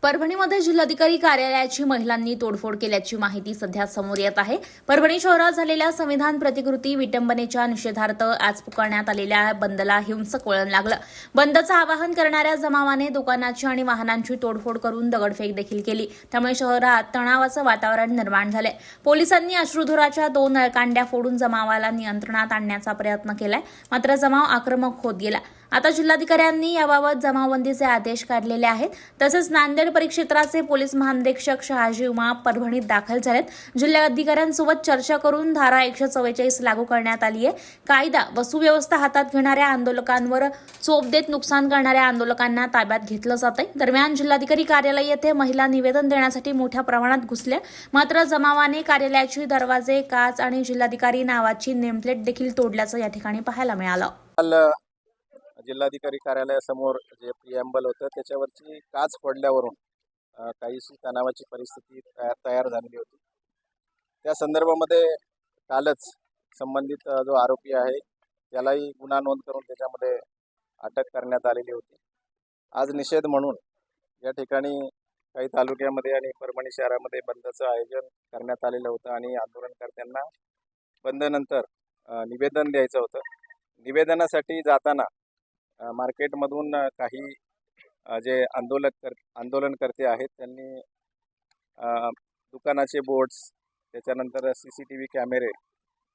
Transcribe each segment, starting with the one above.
परभणीमध्ये जिल्हाधिकारी कार्यालयाची महिलांनी तोडफोड केल्याची माहिती सध्या समोर येत आहे। परभणी शहरात झालेल्या संविधान प्रतिकृती विटंबनेच्या निषेधार्थ आज पुकारण्यात आलेल्या बंदला हिंसक वळण लागलं। बंदचं आवाहन करणाऱ्या जमावाने दुकानाची आणि वाहनांची तोडफोड करून दगडफेक देखील केली। त्यामुळे शहरात तणावाचं वातावरण निर्माण झालंय। पोलिसांनी अश्रुधुराच्या 2 नळकांड्या फोडून जमावाला नियंत्रणात आणण्याचा प्रयत्न केलाय, मात्र जमाव आक्रमक होत गेला। आता जिल्हाधिकाऱ्यांनी याबाबत जमावबंदीचे आदेश काढलेले आहेत। तसेच नांदेड परिक्षेत्राचे पोलीस महानिरीक्षक शहाजी उमा परभणीत दाखल झालेत। जिल्हाधिकाऱ्यांसोबत चर्चा करून धारा 144 लागू करण्यात आली आहे। कायदा व सुव्यवस्था हातात घेणाऱ्या आंदोलकांवर चोप देत नुकसान करणाऱ्या आंदोलकांना ताब्यात घेतलं जातंय। दरम्यान जिल्हाधिकारी कार्यालय येथे महिला निवेदन देण्यासाठी मोठ्या प्रमाणात घुसल्या, मात्र जमावाने कार्यालयाची दरवाजे, काच आणि जिल्हाधिकारी नावाची नेमप्लेट देखील तोडल्याचं या ठिकाणी पाहायला मिळालं। जिल्हाधिकारी कार्यालयासमोर जे प्रिॲम्बल होतं त्याच्यावरची काच पडल्यावरून काहीशी तणावाची परिस्थिती तयार झालेली होती। त्या संदर्भामध्ये कालच संबंधित जो आरोपी आहे त्यालाही गुन्हा नोंद करून त्याच्यामध्ये अटक करण्यात आलेली होती। आज निषेध म्हणून या ठिकाणी काही तालुक्यामध्ये आणि परभणी शहरामध्ये बंदचं आयोजन करण्यात आलेलं होतं आणि आंदोलनकर्त्यांना बंदनंतर निवेदन द्यायचं होतं। निवेदनासाठी जाताना मार्केटमधून काही जे आंदोलनकर्ते आहेत त्यांनी दुकानाचे बोर्ड्स, त्याच्यानंतर CCTV कॅमेरे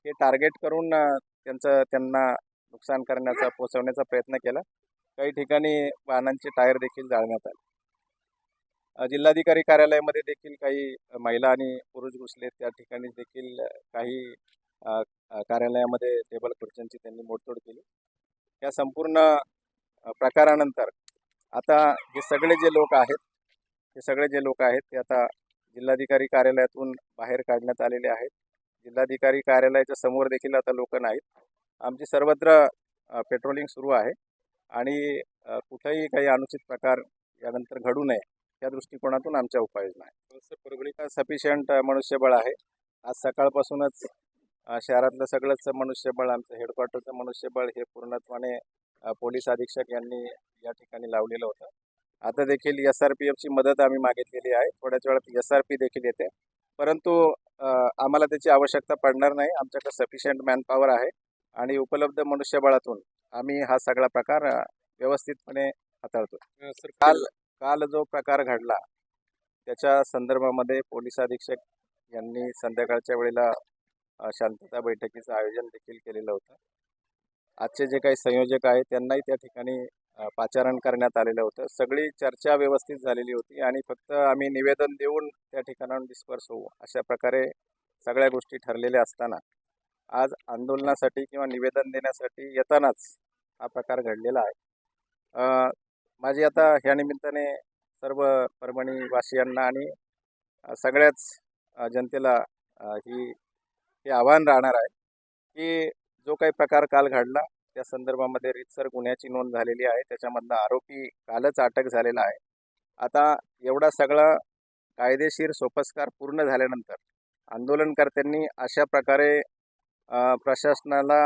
हे टार्गेट करून त्यांना नुकसान करण्याचा, पोचवण्याचा प्रयत्न केला। काही ठिकाणी वाहनांचे टायर देखील जाळण्यात आले। जिल्हाधिकारी कार्यालयामध्ये देखील काही महिला आणि पुरुष घुसले। त्या ठिकाणी देखील काही कार्यालयामध्ये टेबल खुर्च्यांची त्यांनी मोडतोड केली। या संपूर्ण प्रकारानंतर आता हे सगळे जे लोक आहेत ते आता जिल्हाधिकारी कार्यालयातून बाहेर काढण्यात आलेले आहेत। जिल्हाधिकारी कार्यालयाच्या समोर देखील आता लोक नाहीत। आमची सर्वत्र पेट्रोलिंग सुरू आहे आणि कुठेही काही अनुचित प्रकार यानंतर घडू नये या दृष्टिकोनातून आमच्या उपाययोजना आहेत। परभणीत सफिशियंट मनुष्यबळ आहे। आज सकाळपासूनच शहरातलं सगळंच मनुष्यबळ, आमचं हेडक्वार्टरचं मनुष्यबळ हे पूर्णत्वाने पोलीस अधीक्षक यांनी या ठिकाणी लावलेलं होतं। आता देखील SRPFची मदत आम्ही मागितलेली आहे। थोड्याच वेळात SRP देखील येते, परंतु आम्हाला त्याची आवश्यकता पडणार नाही। आमच्याकडे सफिशियंट मॅनपॉवर आहे आणि उपलब्ध मनुष्यबळातून आम्ही हा सगळा प्रकार व्यवस्थितपणे हाताळतो। काल जो प्रकार घडला त्याच्या संदर्भामध्ये पोलीस अधीक्षक यांनी संध्याकाळच्या वेळेला शांतता बैठकीचं आयोजन देखील केलेलं होतं। आजचे जे काही संयोजक आहेत त्यांनाही त्या ठिकाणी पाचारण करण्यात आलेलं होतं। सगळी चर्चा व्यवस्थित झालेली होती आणि फक्त आम्ही निवेदन देऊन त्या ठिकाणाहून डिस्पर्स होऊ अशा प्रकारे सगळ्या गोष्टी ठरलेल्या असताना आज आंदोलनासाठी किंवा निवेदन देण्यासाठी येतानाच हा प्रकार घडलेला आहे। माझी आता ह्या निमित्ताने सर्व परभणीवासियांना आणि सगळ्याच जनतेला हे आव्हान राहणार आहे की जो काही प्रकार काल घडला त्या संदर्भामध्ये रीतसर गुन्ह्याची नोंद झालेली आहे। त्याच्यामधला आरोपी कालच अटक झालेला आहे। आता एवढा सगळा कायदेशीर सोपस्कार पूर्ण झाल्यानंतर आंदोलनकर्त्यांनी अशा प्रकारे प्रशासनाला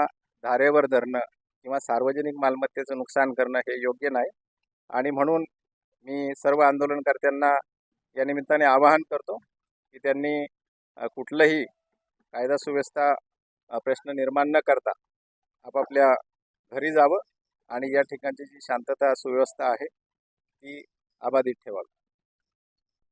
धारेवर धरणं किंवा सार्वजनिक मालमत्तेचं नुकसान करणं हे योग्य नाही आणि म्हणून मी सर्व आंदोलनकर्त्यांना या निमित्ताने आवाहन करतो की त्यांनी कुठलंही कायदा सुव्यवस्था प्रश्न निर्माण न करता आपापल्या घरी जावं आणि या ठिकाणची जी शांतता सुव्यवस्था आहे ती अबाधित ठेवावी।